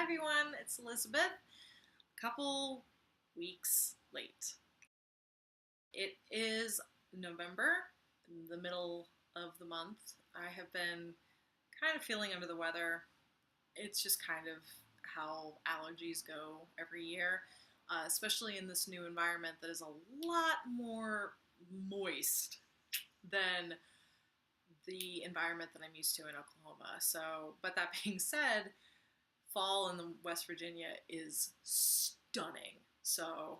Hi everyone, it's Elizabeth. A couple weeks late. It is November, in the middle of the month. I have been kind of feeling under the weather. It's just kind of how allergies go every year, especially in this new environment that is a lot more moist than the environment that I'm used to in Oklahoma. So, but that being said, fall in the West Virginia is stunning. So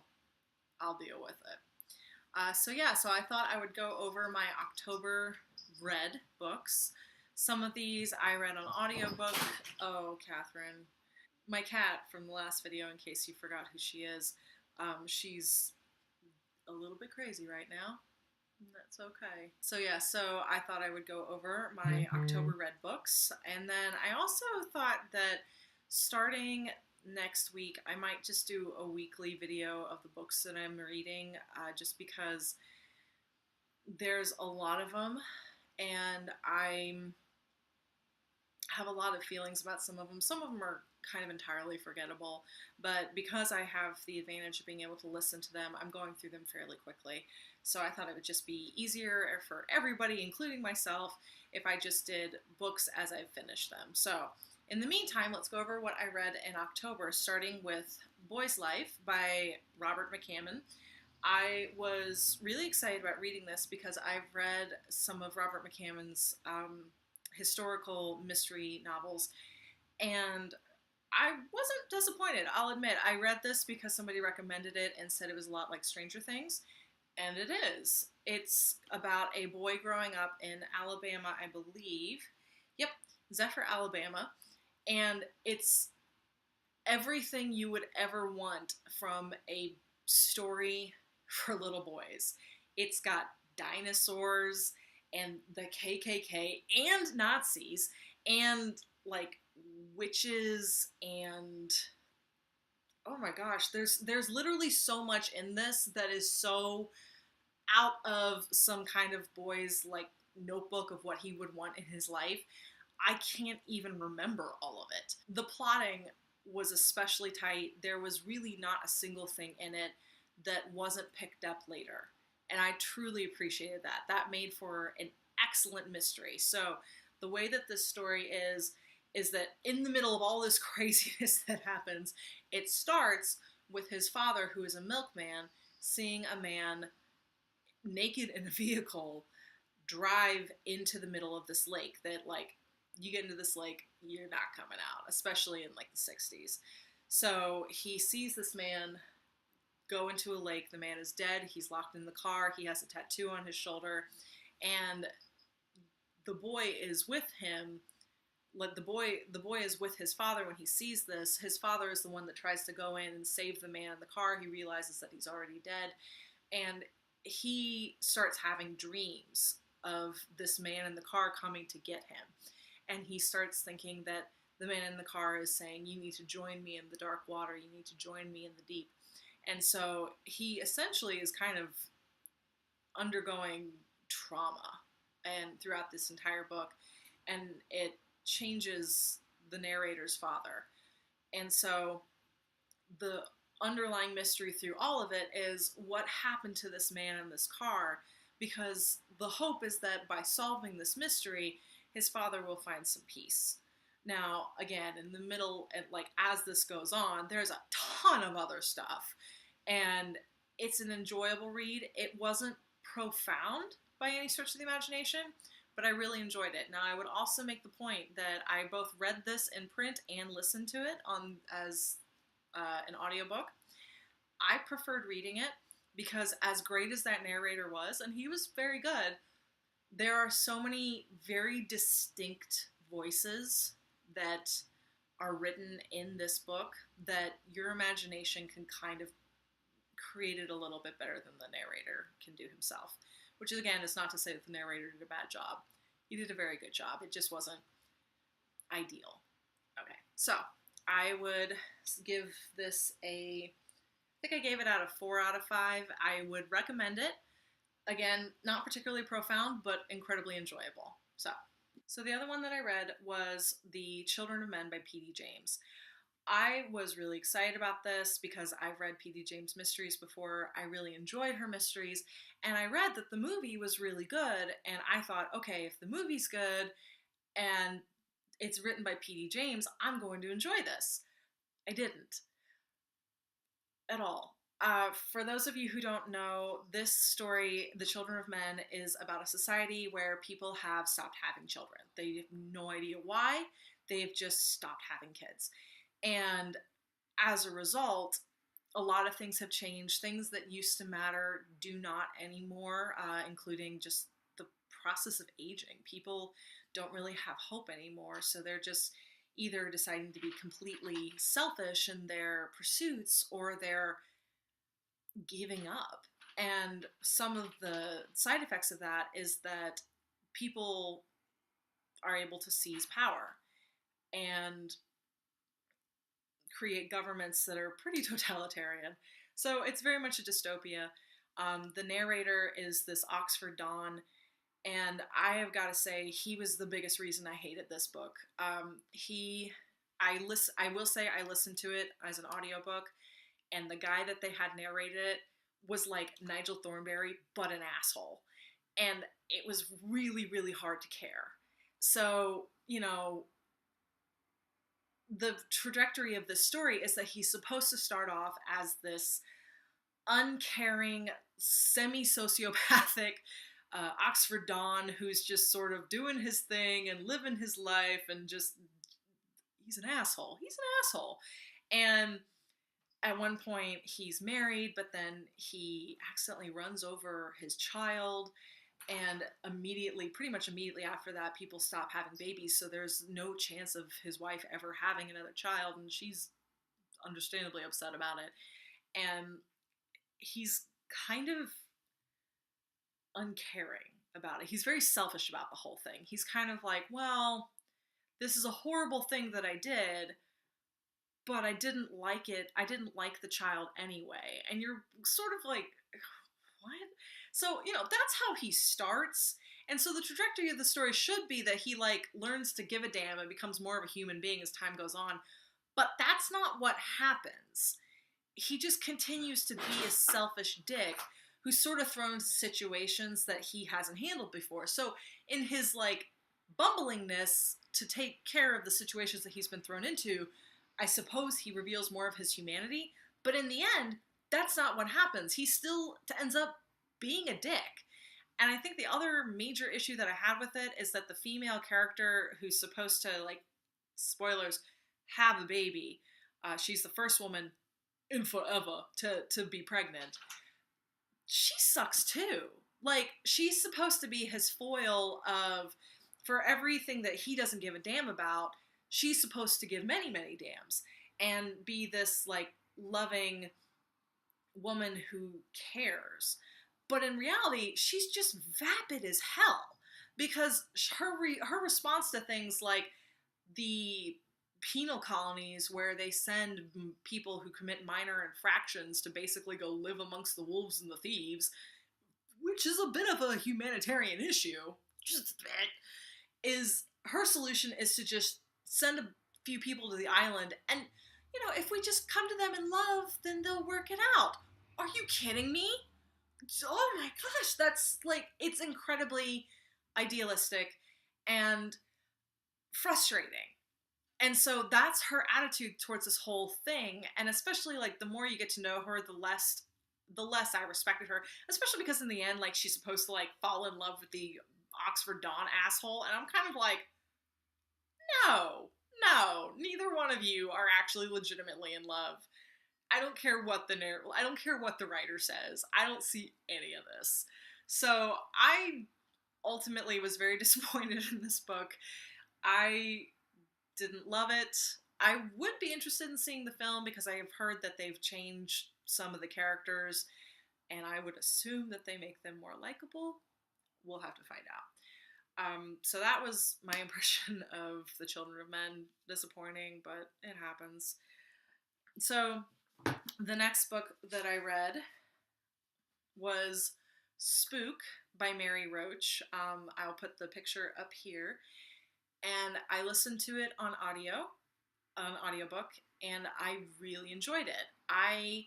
I'll deal with it. So I thought I would go over my October read books. Some of these I read on audiobook. Oh, Catherine. My cat from the last video, in case you forgot who she is, she's a little bit crazy right now. That's okay. So I thought I would go over my October read books. And then I also thought that starting next week, I might just do a weekly video of the books that I'm reading, just because there's a lot of them, and I have a lot of feelings about some of them. Some of them are kind of entirely forgettable, but because I have the advantage of being able to listen to them, I'm going through them fairly quickly. So I thought it would just be easier for everybody, including myself, if I just did books as I finished them. So in the meantime, let's go over what I read in October, starting with Boy's Life by Robert McCammon. I was really excited about reading this because I've read some of Robert McCammon's historical mystery novels, and I wasn't disappointed. I'll admit, I read this because somebody recommended it and said it was a lot like Stranger Things, and it is. It's about a boy growing up in Alabama, I believe. Yep, Zephyr, Alabama. And it's everything you would ever want from a story for little boys. It's got dinosaurs and the KKK and Nazis and like witches and oh my gosh, there's literally so much in this that is so out of some kind of boy's like notebook of what he would want in his life. I can't even remember all of it. The plotting was especially tight. There was really not a single thing in it that wasn't picked up later. And I truly appreciated that. That made for an excellent mystery. So the way that this story is that in the middle of all this craziness that happens, it starts with his father, who is a milkman, seeing a man naked in a vehicle drive into the middle of this lake that, like, you get into this lake, you're not coming out, especially in like the 60s. So he sees this man go into a lake. The man is dead. He's locked in the car. He has a tattoo on his shoulder, and the boy is with him. Like the boy is with his father when he sees this. His father is the one that tries to go in and save the man in the car. He realizes that he's already dead, and he starts having dreams of this man in the car coming to get him. And he starts thinking that the man in the car is saying, you need to join me in the dark water, you need to join me in the deep. And so he essentially is kind of undergoing trauma and throughout this entire book, and it changes the narrator's father. And so the underlying mystery through all of it is what happened to this man in this car, because the hope is that by solving this mystery, his father will find some peace. Now, again, in the middle, and like as this goes on, there's a ton of other stuff, and it's an enjoyable read. It wasn't profound by any stretch of the imagination, but I really enjoyed it. Now, I would also make the point that I both read this in print and listened to it as an audiobook. I preferred reading it because as great as that narrator was, and he was very good, there are so many very distinct voices that are written in this book that your imagination can kind of create it a little bit better than the narrator can do himself. Which, again, is not to say that the narrator did a bad job. He did a very good job. It just wasn't ideal. Okay, so I would give this I think I gave it out of 4 out of 5. I would recommend it. Again, not particularly profound, but incredibly enjoyable. So the other one that I read was The Children of Men by P.D. James. I was really excited about this because I've read P.D. James mysteries before. I really enjoyed her mysteries, and I read that the movie was really good, and I thought, okay, if the movie's good and it's written by P.D. James, I'm going to enjoy this. I didn't at all. For those of you who don't know, this story, The Children of Men, is about a society where people have stopped having children. They have no idea why. They've just stopped having kids. And as a result, a lot of things have changed. Things that used to matter do not anymore, including just the process of aging. People don't really have hope anymore, so they're just either deciding to be completely selfish in their pursuits or they're giving up. And some of the side effects of that is that people are able to seize power and create governments that are pretty totalitarian. So it's very much a dystopia. The narrator is this Oxford Don, and I have got to say he was the biggest reason I hated this book. I will say I listened to it as an audiobook, and the guy that they had narrated it was like Nigel Thornberry, but an asshole. And it was really, really hard to care. So, the trajectory of this story is that he's supposed to start off as this uncaring, semi-sociopathic Oxford Don who's just sort of doing his thing and living his life and just, he's an asshole. He's an asshole. And at one point he's married, but then he accidentally runs over his child, and pretty much immediately after that, people stop having babies, so there's no chance of his wife ever having another child, and she's understandably upset about it. And he's kind of uncaring about it. He's very selfish about the whole thing. He's kind of like, well, this is a horrible thing that I did, but I didn't like it. I didn't like the child anyway. And you're sort of like, what? So, that's how he starts. And so the trajectory of the story should be that he, learns to give a damn and becomes more of a human being as time goes on. But that's not what happens. He just continues to be a selfish dick who's sort of thrown into situations that he hasn't handled before. So in his, bumblingness to take care of the situations that he's been thrown into, I suppose he reveals more of his humanity. But in the end, that's not what happens. He still ends up being a dick. And I think the other major issue that I had with it is that the female character who's supposed to, spoilers, have a baby, she's the first woman in forever to be pregnant. She sucks too. She's supposed to be his foil for everything that he doesn't give a damn about, she's supposed to give many, many damns and be this, loving woman who cares. But in reality, she's just vapid as hell, because her response to things like the penal colonies where they send people who commit minor infractions to basically go live amongst the wolves and the thieves, which is a bit of a humanitarian issue, just a bit, is her solution is to just send a few people to the island and, if we just come to them in love, then they'll work it out. Are you kidding me? Oh my gosh, that's, it's incredibly idealistic and frustrating. And so that's her attitude towards this whole thing, and especially, the more you get to know her, the less I respected her, especially because in the end, she's supposed to, fall in love with the Oxford Don asshole, and I'm kind of like, no, neither one of you are actually legitimately in love. I don't care what the writer says. I don't see any of this. So I ultimately was very disappointed in this book. I didn't love it. I would be interested in seeing the film because I have heard that they've changed some of the characters, and I would assume that they make them more likable. We'll have to find out. So that was my impression of The Children of Men. Disappointing, but it happens. So the next book that I read was Spook by Mary Roach. I'll put the picture up here. And I listened to it on audiobook, and I really enjoyed it. I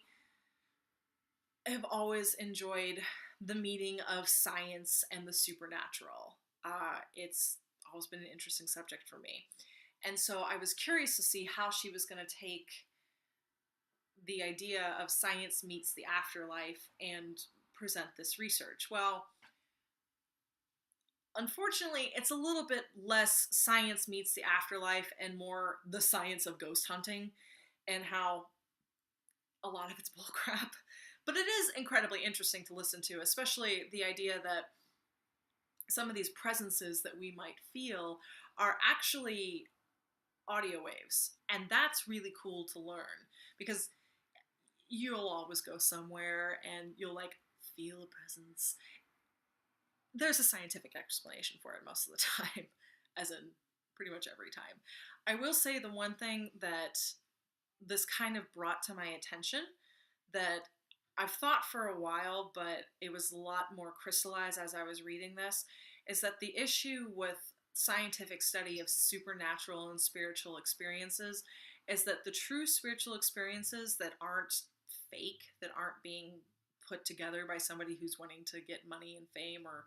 have always enjoyed the meeting of science and the supernatural. It's always been an interesting subject for me. And so I was curious to see how she was going to take the idea of science meets the afterlife and present this research. Well, unfortunately, it's a little bit less science meets the afterlife and more the science of ghost hunting and how a lot of it's bullcrap. But it is incredibly interesting to listen to, especially the idea that some of these presences that we might feel are actually audio waves. And that's really cool to learn because you'll always go somewhere and you'll like feel a presence. There's a scientific explanation for it most of the time, as in pretty much every time. I will say the one thing that this kind of brought to my attention that I've thought for a while, but it was a lot more crystallized as I was reading this, is that the issue with scientific study of supernatural and spiritual experiences is that the true spiritual experiences that aren't fake, that aren't being put together by somebody who's wanting to get money and fame or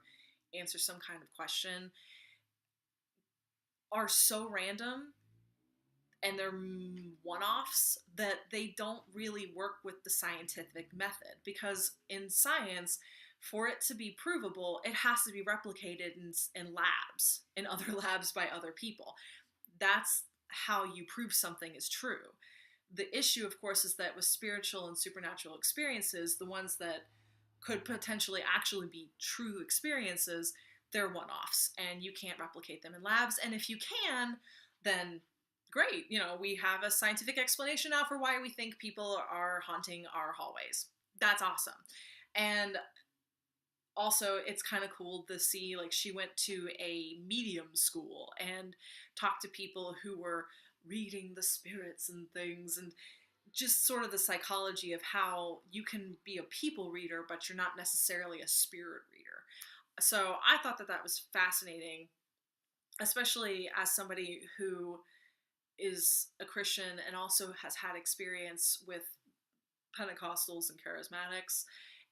answer some kind of question, are so random and they're one-offs that they don't really work with the scientific method, because in science, for it to be provable, it has to be replicated in labs, in other labs by other people. That's how you prove something is true. The issue, of course, is that with spiritual and supernatural experiences, the ones that could potentially actually be true experiences, they're one-offs and you can't replicate them in labs. And if you can, then great. You know, we have a scientific explanation now for why we think people are haunting our hallways. That's awesome. And also, it's kind of cool to see, like, she went to a medium school and talked to people who were reading the spirits and things, and just sort of the psychology of how you can be a people reader, but you're not necessarily a spirit reader. So I thought that that was fascinating, especially as somebody who is a Christian and also has had experience with Pentecostals and charismatics.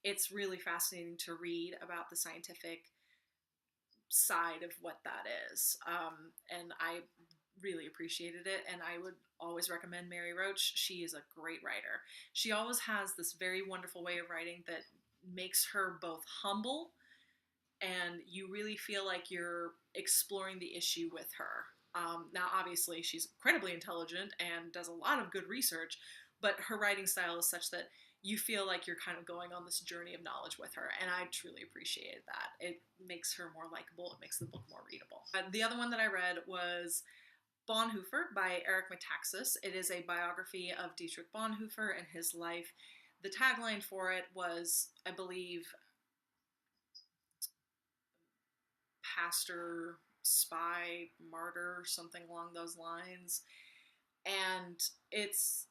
It's really fascinating to read about the scientific side of what that is. And I really appreciated it, and I would always recommend Mary Roach. She is a great writer. She always has this very wonderful way of writing that makes her both humble and you really feel like you're exploring the issue with her. Now, obviously, she's incredibly intelligent and does a lot of good research, but her writing style is such that you feel like you're kind of going on this journey of knowledge with her, and I truly appreciated that. It makes her more likable. It makes the book more readable. The other one that I read was Bonhoeffer by Eric Metaxas. It is a biography of Dietrich Bonhoeffer and his life. The tagline for it was, I believe, pastor, spy, martyr, something along those lines. And it's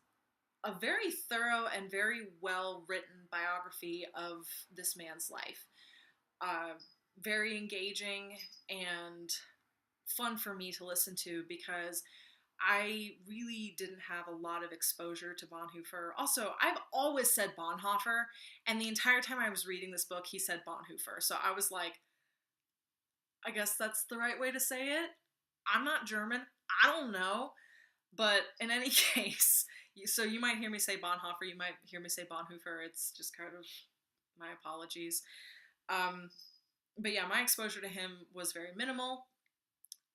a very thorough and very well written biography of this man's life. Very engaging and fun for me to listen to because I really didn't have a lot of exposure to Bonhoeffer. Also, I've always said Bonhoeffer, and the entire time I was reading this book, he said Bonhoeffer. So I was like, I guess that's the right way to say it. I'm not German. I don't know. But in any case, so you might hear me say Bonhoeffer, you might hear me say Bonhoeffer. It's just kind of my apologies. But yeah, my exposure to him was very minimal.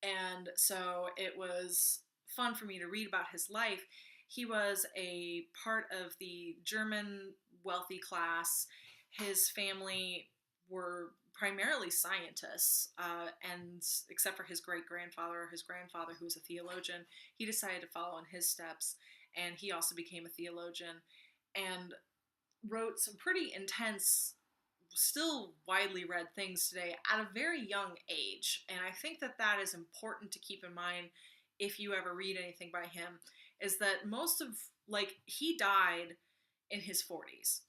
And so it was fun for me to read about his life. He was a part of the German wealthy class. His family were primarily scientists, and except for his great-grandfather, his grandfather, who was a theologian, he decided to follow in his steps, and he also became a theologian, and wrote some pretty intense, still widely read things today at a very young age. And I think that that is important to keep in mind if you ever read anything by him, is that most of, like, he died in his 40s.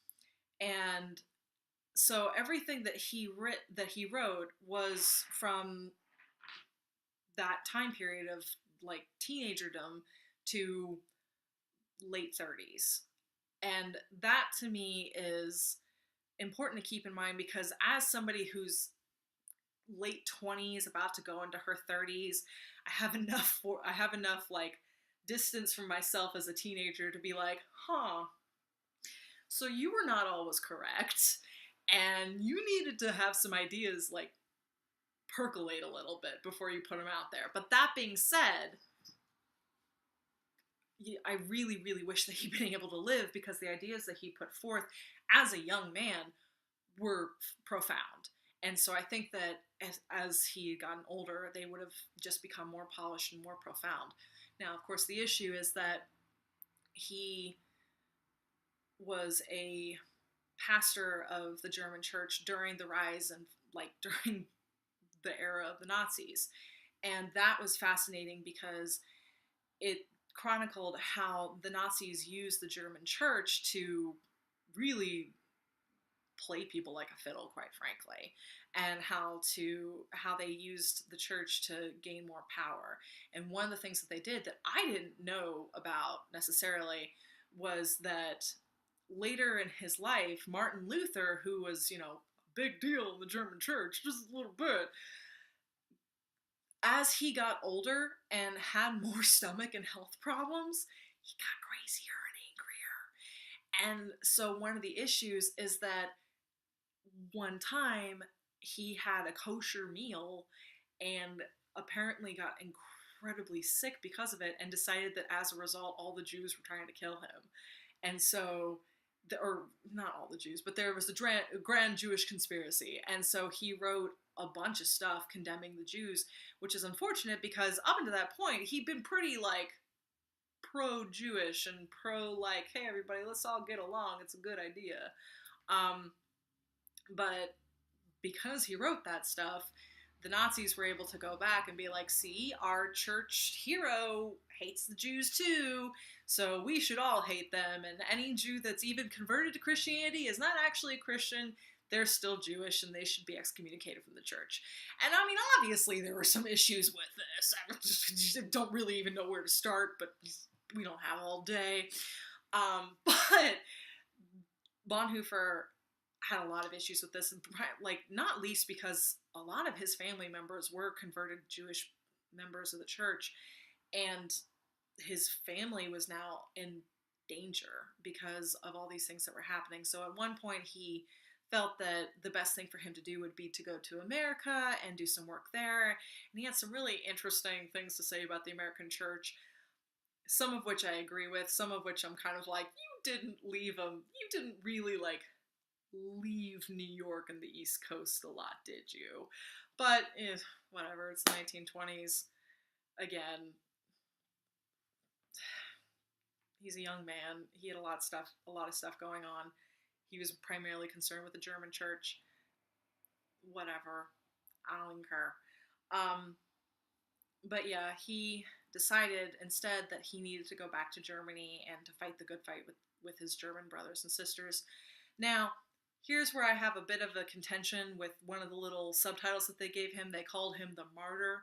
And so everything that he wrote was from that time period of like teenagerdom to late 30s. And that to me is important to keep in mind, because as somebody who's late 20s about to go into her 30s, I have enough like distance from myself as a teenager to be like, huh, so you were not always correct, and you needed to have some ideas like percolate a little bit before you put them out there. But that being said, I really, really wish that he'd been able to live, because the ideas that he put forth as a young man were profound. And so I think that as he had gotten older, they would have just become more polished and more profound. Now, of course, the issue is that he was a pastor of the German church during the rise and like during the era of the Nazis. And that was fascinating because it chronicled how the Nazis used the German church to really play people like a fiddle, quite frankly, and how they used the church to gain more power. And one of the things that they did that I didn't know about necessarily was that later in his life, Martin Luther, who was, a big deal in the German church, just a little bit, as he got older and had more stomach and health problems, he got crazier and angrier. And so one of the issues is that one time he had a kosher meal and apparently got incredibly sick because of it, and decided that as a result all the Jews were trying to kill him. And so, or not all the Jews, but there was a grand Jewish conspiracy, and so he wrote a bunch of stuff condemning the Jews, which is unfortunate because up until that point he'd been pretty like pro-Jewish and pro like, hey everybody, let's all get along, it's a good idea. But because he wrote that stuff, the Nazis were able to go back and be like, see, our church hero hates the Jews too, so we should all hate them, and any Jew that's even converted to Christianity is not actually a Christian, they're still Jewish, and they should be excommunicated from the church. And I mean, obviously there were some issues with this. I don't really even know where to start, but we don't have all day. But Bonhoeffer had a lot of issues with this, and like not least because a lot of his family members were converted Jewish members of the church, and his family was now in danger because of all these things that were happening. So at one point he felt that the best thing for him to do would be to go to America and do some work there, and he had some really interesting things to say about the American church, some of which I agree with, some of which I'm kind of like, you didn't really like leave New York and the East Coast a lot, did you? But whatever, it's the 1920s. Again, he's a young man. He had a lot of stuff going on. He was primarily concerned with the German church. Whatever, I don't even care. But yeah, he decided instead that he needed to go back to Germany and to fight the good fight with his German brothers and sisters. Now, here's where I have a bit of a contention with one of the little subtitles that they gave him. They called him the Martyr.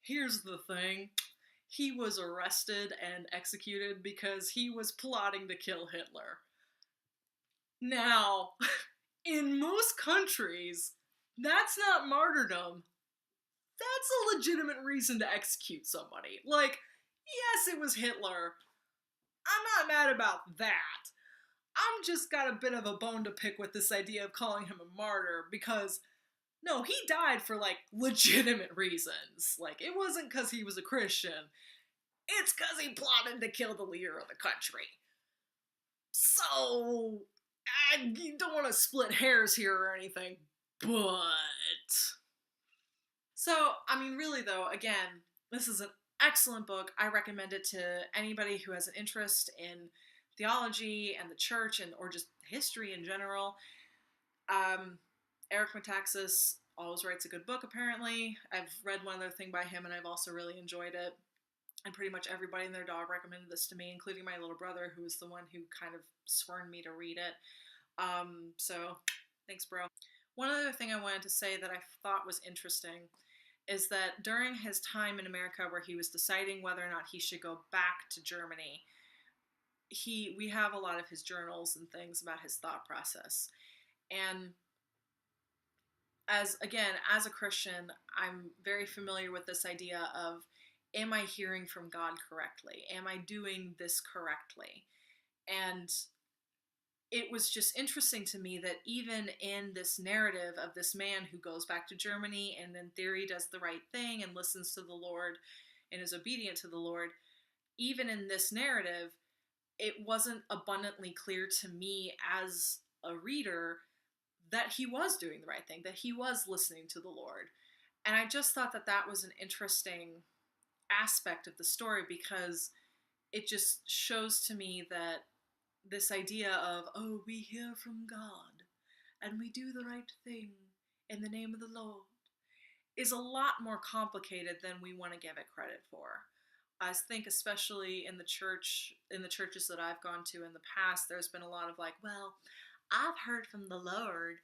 Here's the thing. He was arrested and executed because he was plotting to kill Hitler. Now, in most countries, that's not martyrdom. That's a legitimate reason to execute somebody. Like, yes, it was Hitler. I'm not mad about that. I'm just got a bit of a bone to pick with this idea of calling him a martyr, because no, he died for like legitimate reasons. Like, it wasn't because he was a Christian. It's because he plotted to kill the leader of the country. So, I don't want to split hairs here or anything, but... So, I mean, really though, again, this is an excellent book. I recommend it to anybody who has an interest in theology and the church or just history in general. Eric Metaxas always writes a good book, apparently. I've read one other thing by him, and I've also really enjoyed it. And pretty much everybody and their dog recommended this to me, including my little brother, who was the one who kind of spurred me to read it. So, thanks, bro. One other thing I wanted to say that I thought was interesting is that during his time in America, where he was deciding whether or not he should go back to Germany, we have a lot of his journals and things about his thought process. And as a Christian, I'm very familiar with this idea of, am I hearing from God correctly? Am I doing this correctly? And it was just interesting to me that even in this narrative of this man who goes back to Germany and in theory does the right thing and listens to the Lord and is obedient to the Lord, even in this narrative, it wasn't abundantly clear to me as a reader that he was doing the right thing, that he was listening to the Lord. And I just thought that that was an interesting aspect of the story, because it just shows to me that this idea of, oh, we hear from God and we do the right thing in the name of the Lord, is a lot more complicated than we want to give it credit for. I think especially in the churches that I've gone to in the past, there's been a lot of like, well, I've heard from the Lord.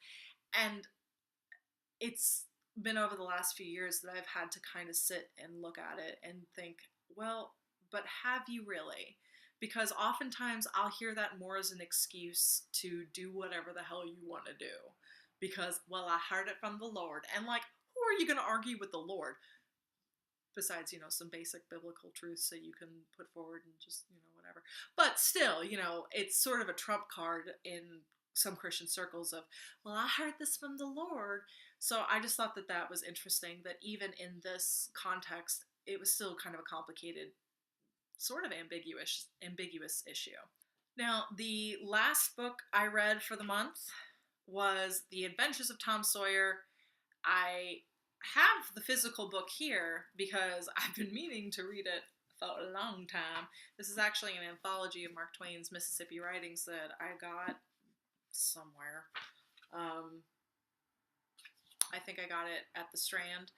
And it's been over the last few years that I've had to kind of sit and look at it and think, well, but have you really? Because oftentimes I'll hear that more as an excuse to do whatever the hell you want to do. Because, well, I heard it from the Lord. And like, who are you going to argue with the Lord? Besides, some basic biblical truths that you can put forward and just, whatever. But still, it's sort of a trump card in some Christian circles of, well, I heard this from the Lord. So I just thought that that was interesting, that even in this context, it was still kind of a complicated, sort of ambiguous issue. Now, the last book I read for the month was The Adventures of Tom Sawyer. I have the physical book here because I've been meaning to read it for a long time. This is actually an anthology of Mark Twain's Mississippi writings that I got somewhere. I think I got it at the Strand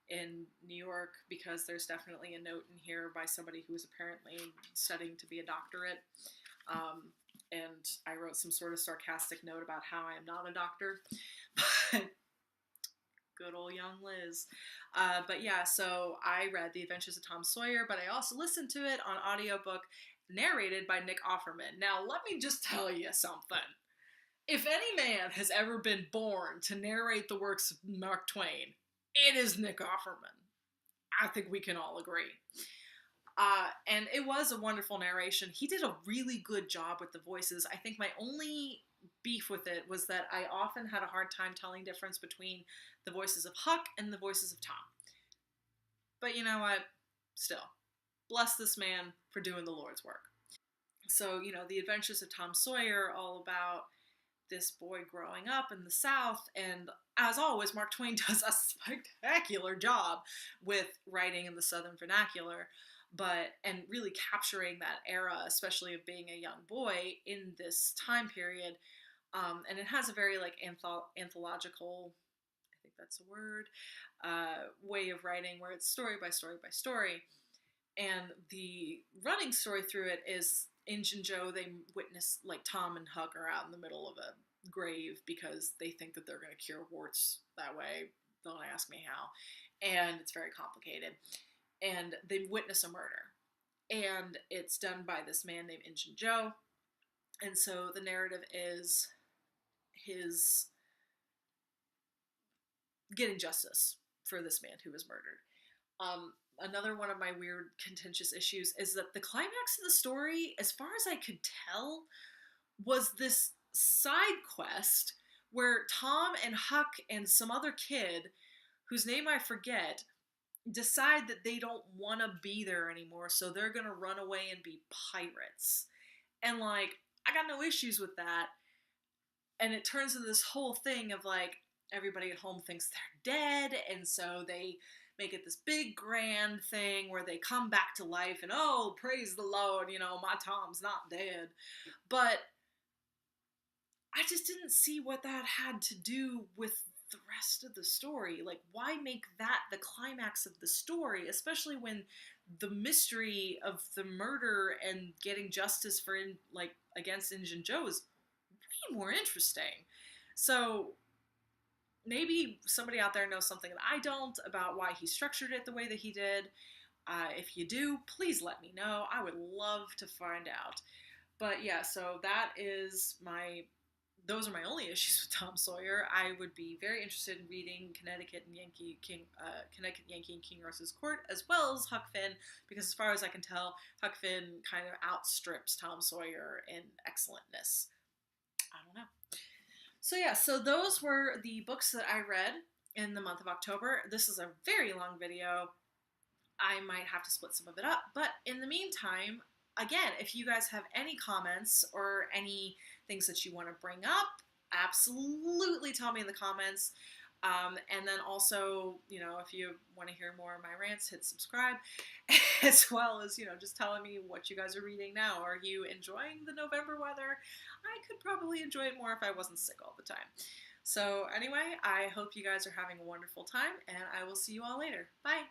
in New York, because there's definitely a note in here by somebody who was apparently studying to be a doctorate. And I wrote some sort of sarcastic note about how I am not a doctor. But good old young Liz. But yeah, so I read The Adventures of Tom Sawyer, but I also listened to it on audiobook narrated by Nick Offerman. Now, let me just tell you something. If any man has ever been born to narrate the works of Mark Twain, it is Nick Offerman. I think we can all agree. And it was a wonderful narration. He did a really good job with the voices. I think my only beef with it was that I often had a hard time telling difference between the voices of Huck and the voices of Tom. But you know what? Still, bless this man for doing the Lord's work. So, The Adventures of Tom Sawyer, all about this boy growing up in the South, and as always, Mark Twain does a spectacular job with writing in the Southern vernacular, and really capturing that era, especially of being a young boy in this time period. And it has a very anthological, I think that's a word, way of writing, where it's story by story by story. And the running story through it is Injun Joe. They witness Tom and Huck are out in the middle of a grave because they think that they're going to cure warts that way. Don't ask me how. And it's very complicated. And they witness a murder. And it's done by this man named Injun Joe. And so the narrative is his getting justice for this man who was murdered. Another one of my weird contentious issues is that the climax of the story, as far as I could tell, was this side quest where Tom and Huck and some other kid, whose name I forget, decide that they don't want to be there anymore, so they're going to run away and be pirates. And I got no issues with that. And it turns into this whole thing of everybody at home thinks they're dead, and so they make it this big grand thing where they come back to life and, oh, praise the Lord, my Tom's not dead. But I just didn't see what that had to do with the rest of the story. Why make that the climax of the story, especially when the mystery of the murder and getting justice for against Injun Joe is way more interesting. So maybe somebody out there knows something that I don't about why he structured it the way that he did. If you do, please let me know. I would love to find out. But yeah, so those are my only issues with Tom Sawyer. I would be very interested in reading Connecticut Yankee and King Arthur's Court, as well as Huck Finn, because as far as I can tell, Huck Finn kind of outstrips Tom Sawyer in excellentness. I don't know. So yeah, so those were the books that I read in the month of October. This is a very long video. I might have to split some of it up, but in the meantime, again, if you guys have any comments or any things that you want to bring up, absolutely tell me in the comments. And then also, if you want to hear more of my rants, hit subscribe, as well as, just telling me what you guys are reading now. Are you enjoying the November weather? I could probably enjoy it more if I wasn't sick all the time. So anyway, I hope you guys are having a wonderful time, and I will see you all later. Bye!